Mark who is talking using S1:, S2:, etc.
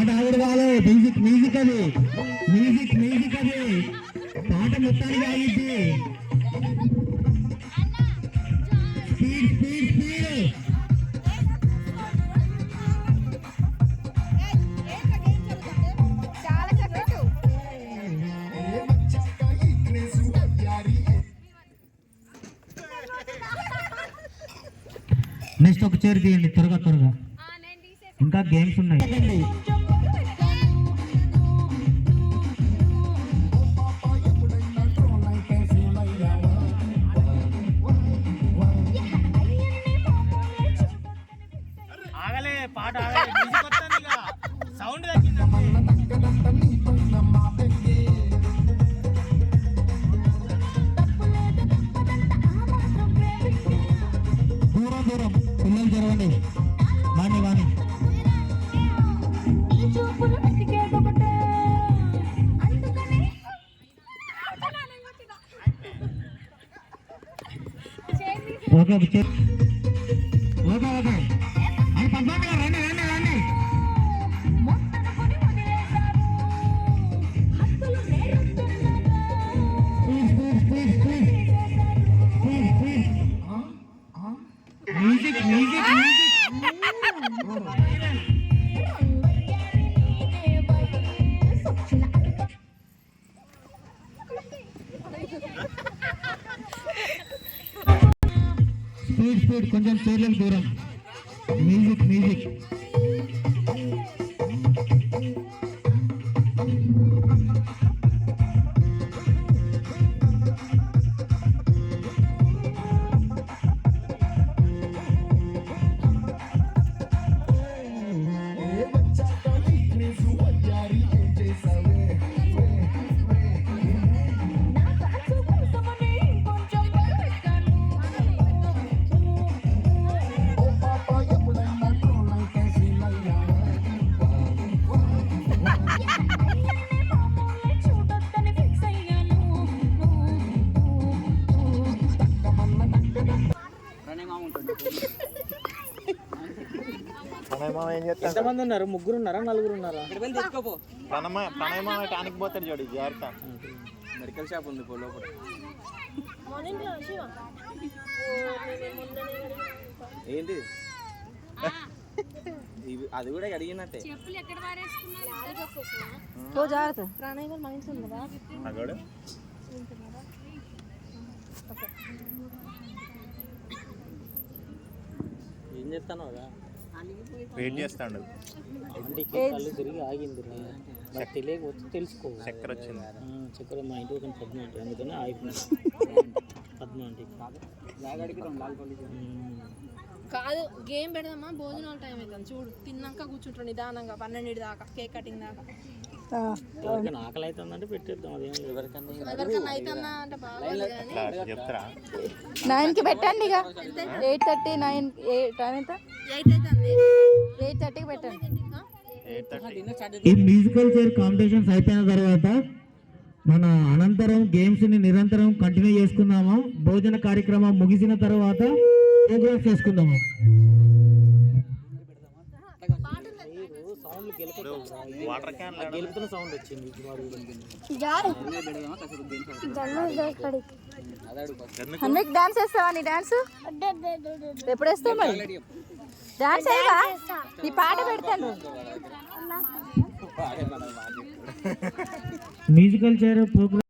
S1: పాట ఆవిడ కాదు, మ్యూజిక్ మ్యూజిక్ అది, మ్యూజిక్ మ్యూజిక్ అది, పాట మొత్తానికి ఆగిద్ది. Speed speed speed. నెక్స్ట్ ఒక చైర్ తీయండి త్వరగా త్వరగా, ఇంకా గేమ్స్ ఉన్నాయి.
S2: ఆగలే పాట ఆగలే, మ్యూజిక్ వస్తుంది ఇక సౌండ్ తగ్గింది.
S1: దూరం దూరం పిల్లలు జరగండి, వాణి వాణి. ఓకే ఓకే ఓకే ఓకే అని పద్మావతి గారు రండి రండి రండి. మ్యూజిక్ మ్యూజిక్ స్పీడ్ స్పీడ్, కొంచెం చైర్లకు దూరం. Music music.
S2: ఎంతమంది ఉన్నారు? ముగ్గురు ఉన్నారా నలుగురు ఉన్నారా?
S3: టానిక్ పోతాడు చూడు, జాగ్రత్త.
S2: మెడికల్ షాప్ ఉంది లోపల. ఏంటి అది కూడా అడిగినట్టే. ఏం చేస్తాను
S3: వెయిట్ చేస్తాడు.
S2: కళ్ళు తిరిగి ఆగింది, బట్ తెలియకపోతే తెలుసుకో.
S3: చక్కెర వచ్చింది.
S2: చక్కెర మా ఇంటి ఒక పద్మ అంటే అందుకని ఆగిపోయింది. పద్మ అంటే
S4: కాదు, గేమ్ పెడదామా? భోజనాల టైం అవుతుంది చూడు, తిన్నాక కూర్చుంటారు నిదానంగా 12 దాకా, కేక్ కటింగ్ దాకా.
S2: ఎవరికైనా ఆకలి అవుతుందంటే పెట్టేద్దాం, అదేం ఎవరికన్నా
S4: అవుతుందా అంటే బాగా
S3: చెప్తారా?
S5: 9కి పెట్టండి, ఇక 8:30 9 8:30కి పెట్టండి.
S1: ఈ మ్యూజికల్ చైర్ కాంపిటీషన్స్ అయిపోయిన తర్వాత మన అనంతరం గేమ్స్ ని నిరంతరం కంటిన్యూ చేసుకుందాము. భోజన కార్యక్రమం ముగిసిన తర్వాత ప్రోగ్రామ్స్ చేసుకుందాము.
S3: వాటర్ క్యాన్
S2: గెలుపుతున్న సౌండ్ వచ్చింది.
S5: డాన్స్ వేస్తావా? నీ డాన్స్ ఎప్పుడు వేస్తావు? మరి డాన్స్ అయ్యా, నీ పాట పెడతాను.
S1: Musical chair programme